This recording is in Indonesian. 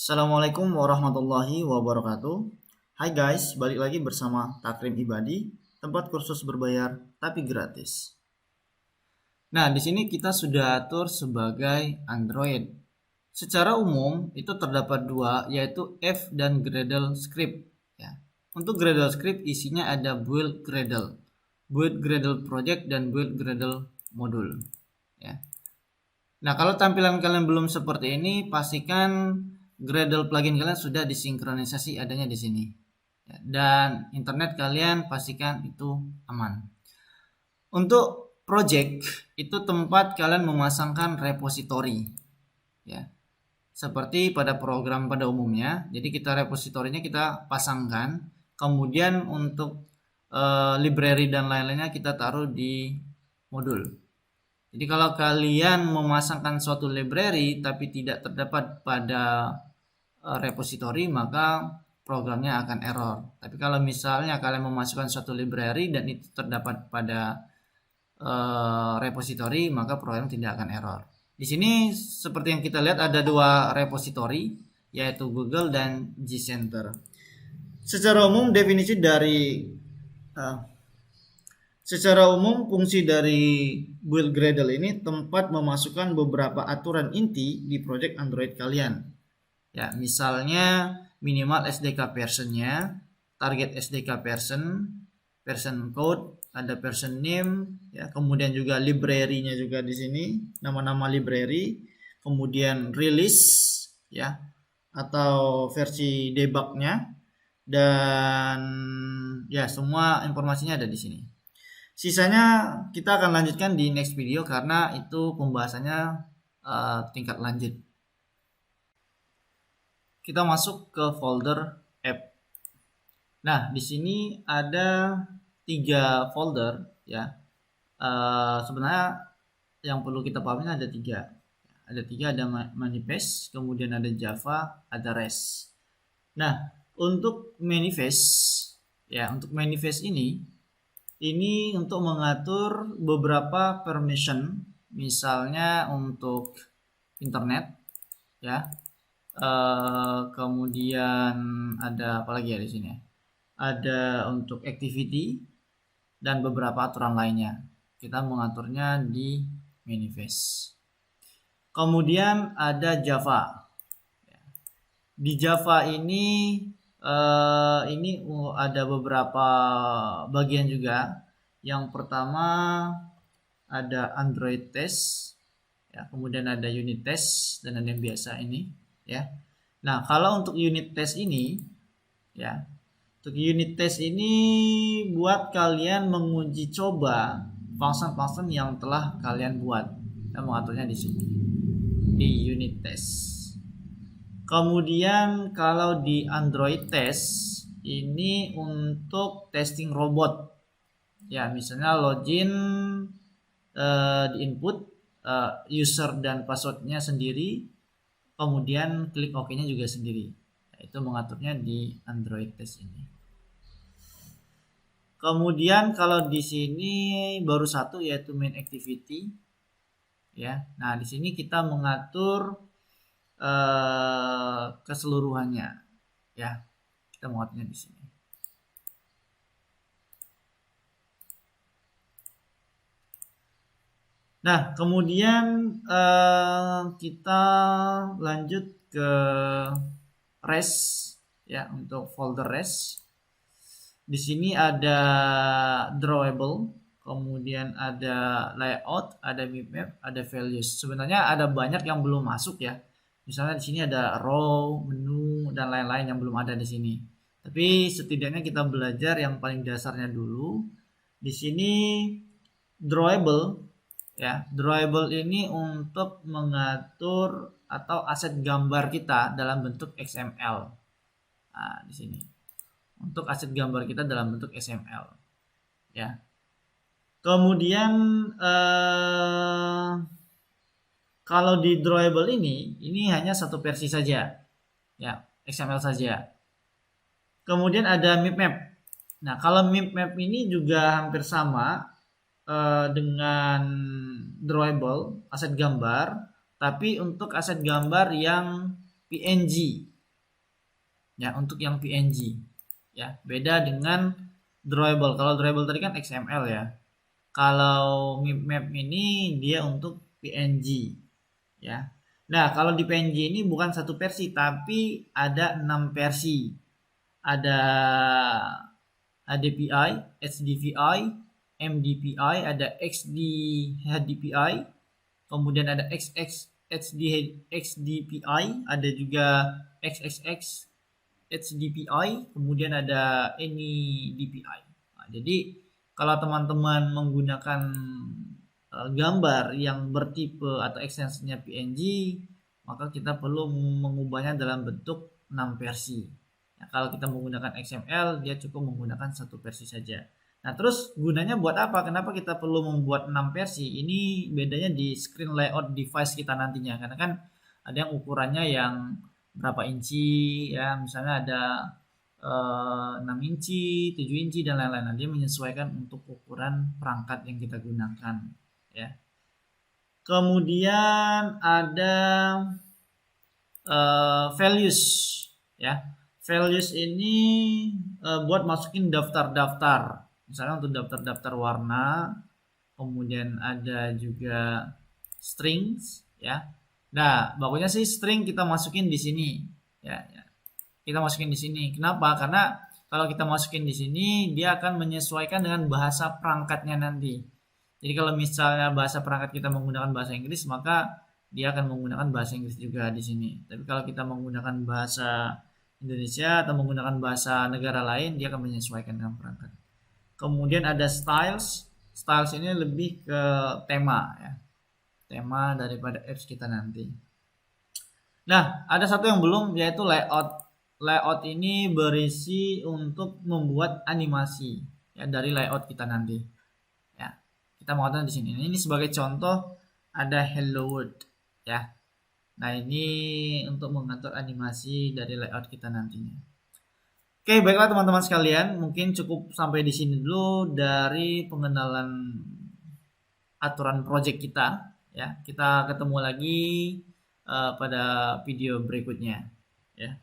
Assalamualaikum warahmatullahi wabarakatuh. Hai guys, balik lagi bersama Takrim Ibadi, tempat kursus berbayar tapi gratis. Nah, di sini kita sudah atur sebagai Android. Secara umum itu terdapat dua, yaitu F dan Gradle script. Ya. Untuk Gradle script isinya ada build Gradle project dan build Gradle modul. Ya. Nah, kalau tampilan kalian belum seperti ini, pastikan Gradle plugin kalian sudah disinkronisasi adanya di sini. Ya, dan internet kalian pastikan itu aman. Untuk project itu tempat kalian memasangkan repositori. Ya. Seperti pada program pada umumnya. Jadi kita repositorinya kita pasangkan. Kemudian untuk library dan lain-lainnya kita taruh di modul. Jadi kalau kalian memasangkan suatu library tapi tidak terdapat pada repository, maka programnya akan error. Tapi kalau misalnya kalian memasukkan suatu library dan itu terdapat pada repository, maka program tidak akan error. Di sini seperti yang kita lihat ada dua repository, yaitu Google dan Gcenter. Secara umum definisi dari fungsi dari build Gradle ini tempat memasukkan beberapa aturan inti di project Android kalian. Ya, misalnya minimal SDK versionnya, target SDK version code, ada version name, ya, kemudian juga library-nya juga di sini, nama-nama library, kemudian release, ya, atau versi debug-nya, dan ya semua informasinya ada di sini. Sisanya kita akan lanjutkan di next video karena itu pembahasannya tingkat lanjut. Kita masuk ke folder app. Nah, di sini ada 3 folder, ya. Sebenarnya yang perlu kita pahami ada 3. Ada 3, ada manifest, kemudian ada Java, ada REST. Nah, untuk manifest ini untuk mengatur beberapa permission, misalnya untuk internet, ya. Kemudian ada apa lagi ya di sini? Ada untuk activity dan beberapa aturan lainnya. Kita mengaturnya di manifest. Kemudian ada Java. Di Java ini ada beberapa bagian juga. Yang pertama ada Android test, ya, kemudian ada unit test dan ada yang biasa ini, ya. Nah, kalau untuk unit test ini, ya, buat kalian menguji coba function-function yang telah kalian buat. Kita mengaturnya di sini di unit test. Kemudian kalau di Android test ini untuk testing robot, ya, misalnya login di input user dan passwordnya sendiri, kemudian klik OK-nya juga sendiri. Nah, itu mengaturnya di Android test ini. Kemudian kalau di sini baru satu, yaitu main activity, ya. Nah, di sini kita mengatur keseluruhannya, ya. Kita mengaturnya di sini. Nah, kemudian kita lanjut ke REST, ya, untuk folder REST. Di sini ada drawable, kemudian ada layout, ada map, ada values. Sebenarnya ada banyak yang belum masuk, ya. Misalnya di sini ada row, menu, dan lain-lain yang belum ada di sini. Tapi setidaknya kita belajar yang paling dasarnya dulu. Di sini drawable, ya. Drawable ini untuk mengatur atau aset gambar kita dalam bentuk XML. Nah, di sini. Untuk aset gambar kita dalam bentuk XML, ya. Kemudian kalau di drawable ini hanya satu versi saja, ya, XML saja. Kemudian ada map. Nah, kalau map ini juga hampir sama dengan drawable, aset gambar, tapi untuk aset gambar yang PNG, ya untuk yang PNG ya. Beda dengan drawable. Kalau drawable tadi kan XML ya. Kalau map ini dia untuk PNG ya. Nah, kalau di PNG ini bukan satu versi tapi ada 6 versi. Ada HDPI, HDVI, MDPI, ada XD HDPI, kemudian ada XX HD XDPI, ada juga XXX HDPI, kemudian ada NEDPI. Nah, jadi kalau teman-teman menggunakan gambar yang bertipe atau ekstensinya PNG, maka kita perlu mengubahnya dalam bentuk 6 versi. Nah, kalau kita menggunakan XML, dia cukup menggunakan satu versi saja. Nah, terus gunanya buat apa? Kenapa kita perlu membuat 6 versi? Ini bedanya di screen layout device kita nantinya. Karena kan ada yang ukurannya yang berapa inci, ya misalnya ada 6 inci, 7 inci, dan lain-lain. Nah, dia menyesuaikan untuk ukuran perangkat yang kita gunakan. Ya. Kemudian ada values, ya. Values ini buat masukin daftar-daftar. Misalnya untuk daftar-daftar warna, kemudian ada juga strings, ya. Nah, bagusnya sih string kita masukin di sini, ya. Kita masukin di sini. Kenapa? Karena kalau kita masukin di sini, dia akan menyesuaikan dengan bahasa perangkatnya nanti. Jadi kalau misalnya bahasa perangkat kita menggunakan bahasa Inggris, maka dia akan menggunakan bahasa Inggris juga di sini. Tapi kalau kita menggunakan bahasa Indonesia atau menggunakan bahasa negara lain, dia akan menyesuaikan dengan perangkat. Kemudian ada styles. Styles ini lebih ke tema, ya. Tema daripada apps kita nanti. Nah, ada satu yang belum, yaitu layout. Layout ini berisi untuk membuat animasi, ya, dari layout kita nanti. Ya, kita mau di sini. Ini sebagai contoh ada Hello World, ya. Nah, ini untuk mengatur animasi dari layout kita nantinya. Oke, baiklah teman-teman sekalian, mungkin cukup sampai di sini dulu dari pengenalan aturan project kita, ya. Kita ketemu lagi pada video berikutnya, ya.